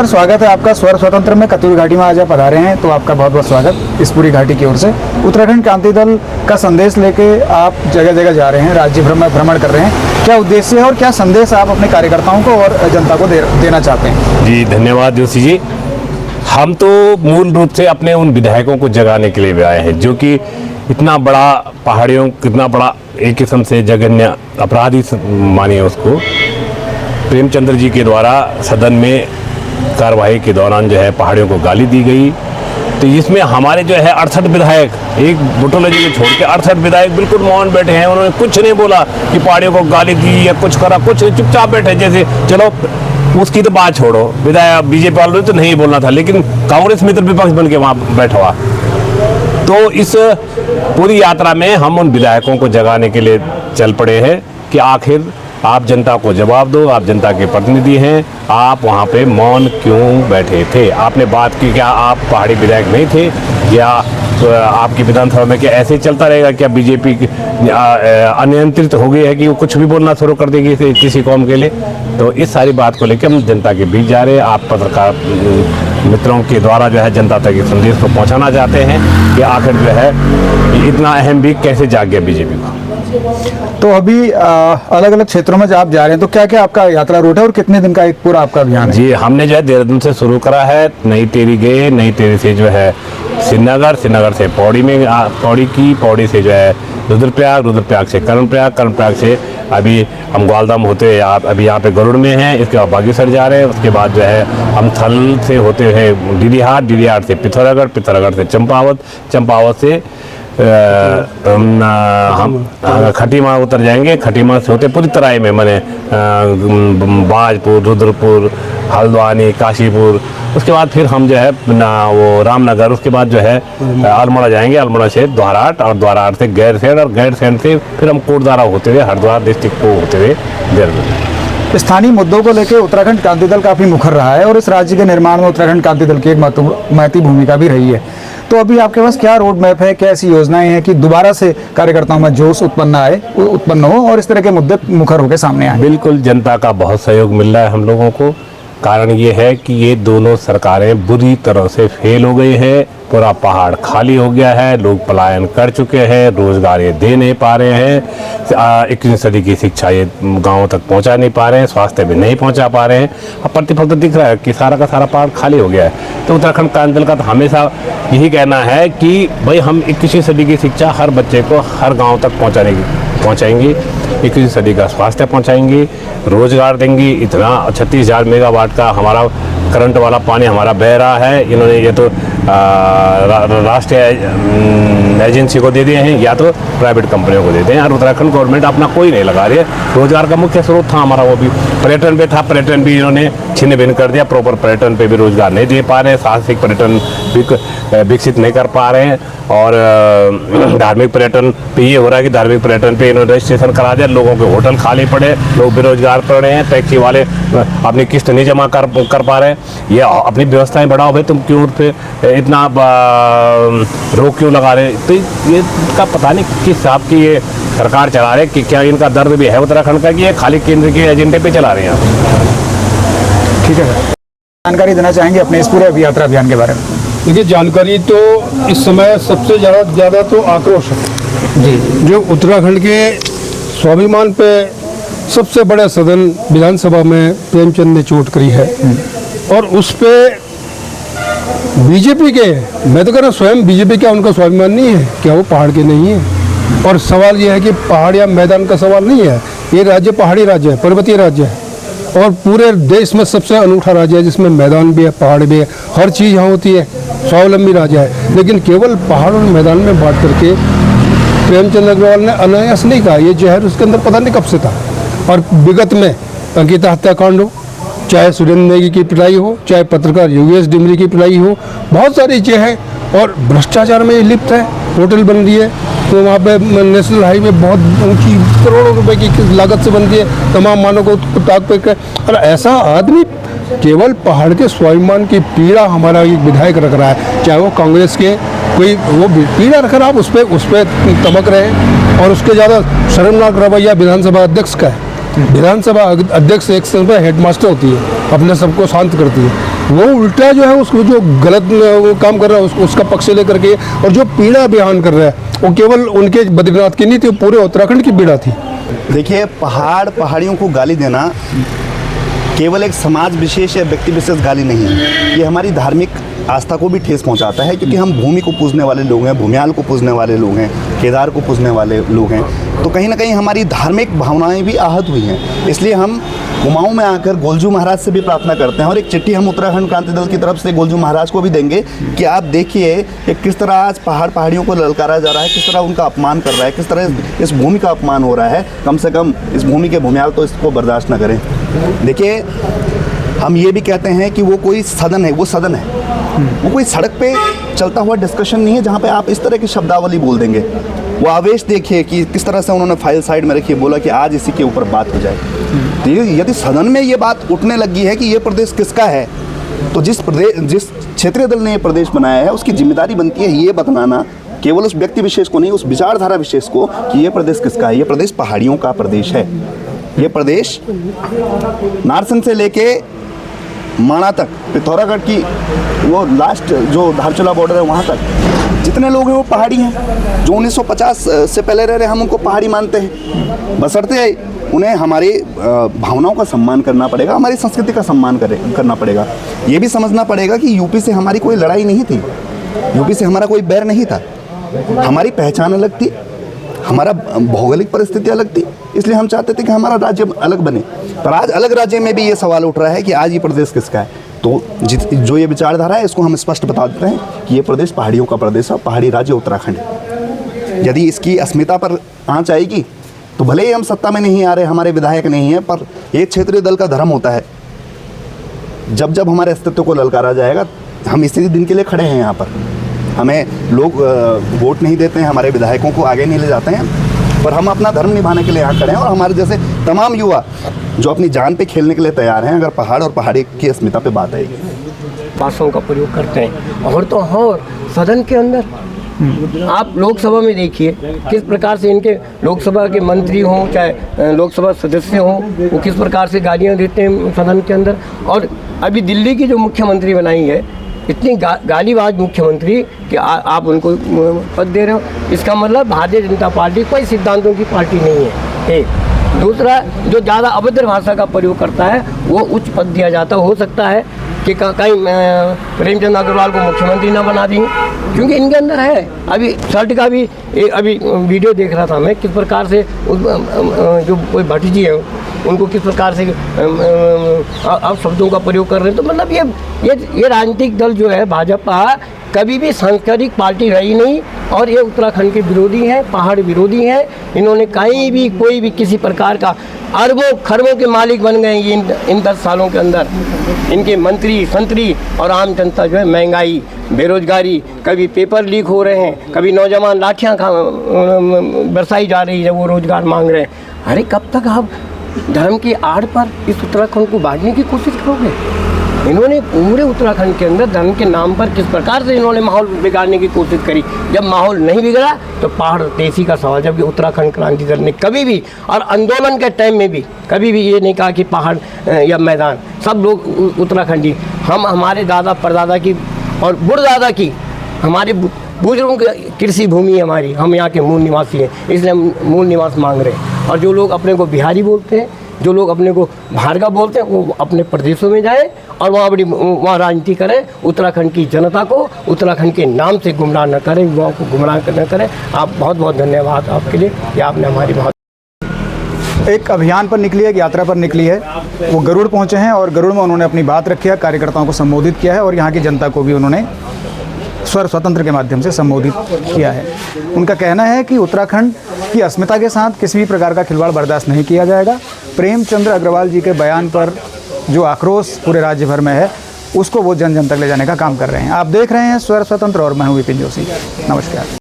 स्वागत है आपका स्वर स्वतंत्र में। कतूर घाटी में आज आप पधारे हैं तो आपका बहुत बहुत स्वागत इस पूरी घाटी की ओर से। उत्तराखंड क्रांति दल का संदेश लेके आप जगह जगह जा रहे हैं, राज्य भ्रमण कर रहे हैं। क्या उद्देश्य है और क्या संदेश आप अपने कार्यकर्ताओं को और जनता को देना चाहते हैं? जी धन्यवाद जोशी जी। हम तो मूल रूप से अपने उन विधायकों को जगाने के लिए भी आए हैं जो कि इतना बड़ा पहाड़ियों, कितना बड़ा एक किस्म से जघन्य अपराधी मानिए उसको, प्रेमचंद्र जी के द्वारा सदन में कार्यवाही के दौरान जो है पहाड़ियों को गाली दी गई। तो इसमें हमारे जो है 68 विधायक, एक बुटोला जी को छोड़ के 68 विधायक बिल्कुल मौन बैठे हैं। उन्होंने कुछ नहीं बोला कि पहाड़ियों को गाली दी या कुछ करा, कुछ नहीं, चुपचाप बैठे। जैसे चलो उसकी तो बात छोड़ो, विधायक बीजेपी वालों ने तो नहीं बोलना था, लेकिन कांग्रेस मित्र विपक्ष बन के वहाँ बैठा हुआ। तो इस पूरी यात्रा में हम उन विधायकों को जगाने के लिए चल पड़े हैं कि आखिर आप जनता को जवाब दो, आप जनता के प्रतिनिधि हैं, आप वहाँ पे मौन क्यों बैठे थे? आपने बात की, क्या आप पहाड़ी विधायक नहीं थे? या तो आपकी विधानसभा में क्या ऐसे ही चलता रहेगा? क्या बीजेपी अनियंत्रित हो गई है कि वो कुछ भी बोलना शुरू कर देगी किसी कौम के लिए? तो इस सारी बात को लेकर हम जनता के बीच जा रहे हैं। आप पत्रकार मित्रों के द्वारा जो है जनता तक इस संदेश को पहुंचाना चाहते हैं कि आखिर जो है इतना अहम भी कैसे जाग गया बीजेपी को। तो अभी अलग अलग क्षेत्रों में जब आप जा रहे हैं तो क्या क्या आपका यात्रा रूट है और कितने दिन का एक पूरा आपका अभियान है? जी, हमने जो है देहरादून से शुरू करा है, नई टेरी गए, नई टेरी से जो है श्रीनगर, श्रीनगर से पौड़ी में पौड़ी की, पौड़ी से जो है रुद्रप्रयाग, रुद्रप्रयाग से कर्णप्रयाग, कर्णप्रयाग से अभी हम ग्वालधाम होते अभी यहाँ पे गरुड़ में हैं। इसके बाद बागेश्वर जा रहे हैं। उसके बाद जो है हम थल से होते हुए डीडीहाट, डीडीहाट से पिथौरागढ़, पिथौरागढ़ से चंपावत, चंपावत से हम खटीमा उतर जाएंगे। खटीमा से होते पूरी तराई में मैंने बाजपुर, रुद्रपुर, हल्द्वानी, काशीपुर। उसके बाद फिर हम जो है वो रामनगर, उसके बाद जो है अल्मोड़ा जाएंगे, अल्मोड़ा से द्वाराट और द्वाराट से गैरसैंण और गैरसैंण से फिर हम कोटद्वारा होते हुए हरिद्वार डिस्ट्रिक्ट को होते हुए देहरादून। स्थानीय मुद्दों को लेकर उत्तराखंड क्रांति दल काफी मुखर रहा है और इस राज्य के निर्माण में उत्तराखंड क्रांति दल की एक महत्वपूर्ण भूमिका भी रही है। तो अभी आपके पास क्या रोड मैप है, क्या ऐसी योजनाएं हैं कि दोबारा से कार्यकर्ताओं में जोश उत्पन्न हो और इस तरह के मुद्दे मुखर होकर सामने आए? बिल्कुल, जनता का बहुत सहयोग मिल रहा है हम लोगों को। कारण ये है कि ये दोनों सरकारें बुरी तरह से फेल हो गई है। पूरा पहाड़ खाली हो गया है, लोग पलायन कर चुके हैं, रोजगार ये दे नहीं पा रहे हैं, 21वीं सदी की शिक्षा ये गांवों तक पहुंचा नहीं पा रहे हैं, स्वास्थ्य भी नहीं पहुंचा पा रहे हैं। अब प्रतिफल तो दिख रहा है कि सारा का सारा पहाड़ खाली हो गया है। तो उत्तराखंड क्रांति दल का तो हमेशा यही कहना है कि भाई हम 21वीं सदी की शिक्षा हर बच्चे को हर गाँव तक पहुँचाएंगे, 21वीं सदी का स्वास्थ्य पहुँचाएंगे, रोजगार देंगे। इतना 36,000 मेगावाट का हमारा करंट वाला पानी हमारा बह रहा है। इन्होंने ये तो राष्ट्रीय एजेंसी को दे दिए हैं या तो प्राइवेट कंपनियों को दे दें। और उत्तराखंड गवर्नमेंट अपना कोई नहीं लगा रही है। रोजगार का मुख्य स्रोत था हमारा, वो भी पर्यटन पे था, पर्यटन भी इन्होंने छिन्न भिन्न कर दिया। प्रॉपर पर्यटन पे भी रोजगार नहीं दे पा रहे हैं, साहसिक पर्यटन विकसित नहीं कर पा रहे हैं। और धार्मिक पर्यटन पे ये हो रहा है कि धार्मिक पर्यटन पे इन्होंने रजिस्ट्रेशन करा दिया, लोगों के होटल खाली पड़े, लोग बेरोजगार पड़ रहे हैं, टैक्सी वाले अपनी किस्त नहीं जमा कर पा रहे हैं। ये अपनी व्यवस्थाएं बढ़ाओ भाई, तुम क्यों पे इतना रोक क्यों लगा रहे? तो ये का पता नहीं किस हिसाब की ये सरकार चला रहे कि क्या इनका दर्द भी है उत्तराखंड का कि ये खाली केंद्र के एजेंडे पे चला रहे हैं? ठीक है, जानकारी देना चाहेंगे अपने इस पूरे यात्रा अभियान के बारे में? देखिए, जानकारी तो इस समय सबसे ज़्यादा तो आक्रोश है जी, जो उत्तराखंड के स्वाभिमान पे सबसे बड़े सदन विधानसभा में प्रेमचंद ने चोट करी है। और उस पे बीजेपी के, मैं तो कह रहा स्वयं बीजेपी क्या उनका स्वाभिमान नहीं है? क्या वो पहाड़ के नहीं है? और सवाल ये है कि पहाड़ या मैदान का सवाल नहीं है। ये राज्य पहाड़ी राज्य है, पर्वतीय राज्य है और पूरे देश में सबसे अनूठा राज्य है जिसमें मैदान भी है, पहाड़ भी है, हर चीज़ यहाँ होती है, स्वावलंबी राज्य है। लेकिन केवल पहाड़ और मैदान में बांट करके प्रेमचंद अग्रवाल ने अनायास नहीं कहा। ये जहर उसके अंदर पता नहीं कब से था। और विगत में अंकिता हत्याकांड हो, चाहे सुरेंद्र नेगी की पिटाई हो, चाहे पत्रकार योगेश डिमरी की पिटाई हो, बहुत सारी चीज़ें हैं। और भ्रष्टाचार में लिप्त है। होटल बन रही है तो वहाँ पे नेशनल हाईवे बहुत ऊंची करोड़ों रुपए की लागत से बनती है, तमाम मानव को ताक पे। और ऐसा आदमी केवल पहाड़ के स्वाभिमान की पीड़ा हमारा एक विधायक रख रहा है, चाहे वो कांग्रेस के कोई वो पीड़ा रख रहा है, उस पर तमक रहे हैं। और उसके ज़्यादा शर्मनाक रवैया विधानसभा अध्यक्ष का है। विधानसभा अध्यक्ष एक समय हेडमास्टर होती है, अपने सबको शांत करती है। वो उल्टा जो है उसको जो गलत वो काम कर रहा है उसका पक्ष लेकर के, और जो पीड़ा बयान कर रहा है वो केवल उनके बद्रीनाथ की नहीं थी, पूरे उत्तराखंड की पीड़ा थी। देखिए, पहाड़ियों को गाली देना केवल एक समाज विशेष या व्यक्ति विशेष गाली नहीं है, ये हमारी धार्मिक आस्था को भी ठेस पहुंचाता है, क्योंकि हम भूमि को पूजने वाले लोग हैं, भूमियाल को पूजने वाले लोग हैं, केदार को पूजने वाले लोग हैं, तो कहीं ना कहीं हमारी धार्मिक भावनाएं भी आहत हुई हैं। इसलिए हम कुमाऊं में आकर गोलजू महाराज से भी प्रार्थना करते हैं, और एक चिट्ठी हम उत्तराखंड क्रांति दल की तरफ से गोलजू महाराज को भी देंगे कि आप देखिए कि किस तरह आज पहाड़ियों को ललकारा जा रहा है, किस तरह उनका अपमान कर रहा है, किस तरह इस भूमि का अपमान हो रहा है। कम से कम इस भूमि के भूमियाल तो इसको बर्दाश्त न करें। देखिए, हम ये भी कहते हैं कि वो कोई सदन है, वो सदन है, वो कोई सड़क पे चलता हुआ डिस्कशन नहीं है जहाँ पे आप इस तरह की शब्दावली बोल देंगे। वो आवेश देखिए कि किस तरह से उन्होंने फाइल साइड में रखी, बोला कि आज इसी के ऊपर बात हो जाए। तो यदि सदन में ये बात उठने लगी है कि ये प्रदेश किसका है, तो जिस क्षेत्रीय दल ने ये प्रदेश बनाया है उसकी जिम्मेदारी बनती है ये बताना, केवल उस व्यक्ति विशेष को नहीं, उस विचारधारा विशेष को, कि ये प्रदेश किसका है। ये प्रदेश पहाड़ियों का प्रदेश है। ये प्रदेश नारसन से लेके माणा तक, पिथौरागढ़ की वो लास्ट जो धारचूला बॉर्डर है वहाँ तक जितने लोग हैं वो पहाड़ी हैं। जो 1950 से पहले रह रहे हम उनको पहाड़ी मानते हैं, बशर्ते उन्हें हमारी भावनाओं का सम्मान करना पड़ेगा, हमारी संस्कृति का सम्मान करना पड़ेगा। ये भी समझना पड़ेगा कि यूपी से हमारी कोई लड़ाई नहीं थी, यूपी से हमारा कोई बैर नहीं था। हमारी पहचान अलग थी, हमारा भौगोलिक परिस्थिति अलग थी, इसलिए हम चाहते थे कि हमारा राज्य अलग बने। पर आज अलग राज्य में भी ये सवाल उठ रहा है कि आज ये प्रदेश किसका है। तो जो ये विचारधारा है इसको हम स्पष्ट बता देते हैं कि ये प्रदेश पहाड़ियों का प्रदेश है, पहाड़ी राज्य उत्तराखंड है। यदि इसकी अस्मिता पर आँच आएगी तो भले ही हम सत्ता में नहीं आ रहे, हमारे विधायक नहीं है, पर एक क्षेत्रीय दल का धर्म होता है, जब जब हमारे अस्तित्व को ललकारा जाएगा, हम इसी दिन के लिए खड़े हैं यहाँ पर। हमें लोग वोट नहीं देते हैं, हमारे विधायकों को आगे नहीं ले जाते हैं, पर हम अपना धर्म निभाने के लिए यहाँ खड़े हैं। और हमारे जैसे तमाम युवा जो अपनी जान पे खेलने के लिए तैयार हैं, अगर पहाड़ और पहाड़ी की अस्मिता पे बात आएगी। भाषाओं का प्रयोग करते हैं। और तो और सदन के अंदर आप लोकसभा में देखिए किस प्रकार से इनके लोकसभा के मंत्री हों चाहे लोकसभा सदस्य हों, वो किस प्रकार से गालियाँ देते हैं सदन के अंदर। और अभी दिल्ली की जो मुख्यमंत्री बनाई है, इतनी गालीबाज मुख्यमंत्री कि आप उनको पद दे रहे हो। इसका मतलब भारतीय जनता पार्टी कोई सिद्धांतों की पार्टी नहीं है। एक दूसरा, जो ज़्यादा अभद्र भाषा का प्रयोग करता है वो उच्च पद दिया जाता। हो सकता है कि कहीं प्रेमचंद अग्रवाल को मुख्यमंत्री ना बना देंगे, क्योंकि इनके अंदर है। अभी शर्ट का भी अभी वीडियो देख रहा था मैं, किस प्रकार से जो कोई भट्ट जी है उनको किस प्रकार से अब शब्दों का प्रयोग कर रहे हैं। तो मतलब ये राजनीतिक दल जो है भाजपा कभी भी सांस्कृतिक पार्टी रही नहीं, और ये उत्तराखंड के विरोधी हैं, पहाड़ विरोधी हैं। इन्होंने कहीं भी कोई भी किसी प्रकार का अरबों खरबों के मालिक बन गए ये इन 10 सालों के अंदर। इनके मंत्री संतरी और आम जनता जो है महंगाई, बेरोजगारी, कभी पेपर लीक हो रहे हैं, कभी नौजवान लाठियाँ बरसाई जा रही है, वो रोजगार मांग रहे हैं। अरे कब तक आप धर्म की आड़ पर इस उत्तराखंड को बांटने की कोशिश करोगे? इन्होंने पूरे उत्तराखंड के अंदर धर्म के नाम पर किस प्रकार से इन्होंने माहौल बिगाड़ने की कोशिश करी। जब माहौल नहीं बिगड़ा तो पहाड़ देसी का सवाल, जबकि उत्तराखंड क्रांति दल ने कभी भी और आंदोलन के टाइम में भी कभी भी ये नहीं कहा कि पहाड़ या मैदान, सब लोग उत्तराखंडी। हम हमारे दादा परदादा की और बुढ़दादा की, हमारे बुजुर्गों की कृषि भूमि हमारी, हम यहाँ के मूल निवासी हैं, इसलिए हम मूल निवास मांग रहे हैं। और जो लोग अपने को बिहारी बोलते हैं, जो लोग अपने को भार्गव बोलते हैं, वो अपने प्रदेशों में जाए और वहाँ राजनीति करें। उत्तराखंड की जनता को उत्तराखंड के नाम से गुमराह न करें, युवाओं को गुमराह न करें। आप बहुत बहुत धन्यवाद आपके लिए कि आपने हमारी बहुत एक अभियान पर निकली है, एक यात्रा पर निकली है। वो गरुड़ पहुंचे हैं और गरुड़ में उन्होंने अपनी बात रखी है, कार्यकर्ताओं को संबोधित किया है और यहाँ की जनता को भी उन्होंने स्वर स्वतंत्र के माध्यम से संबोधित किया है। उनका कहना है कि उत्तराखंड की अस्मिता के साथ किसी भी प्रकार का खिलवाड़ बर्दाश्त नहीं किया जाएगा। प्रेमचंद अग्रवाल जी के बयान पर जो आक्रोश पूरे राज्य भर में है, उसको वो जन जन तक ले जाने का काम कर रहे हैं। आप देख रहे हैं स्वर स्वतंत्र और मैं हूं विपिन जोशी। नमस्कार।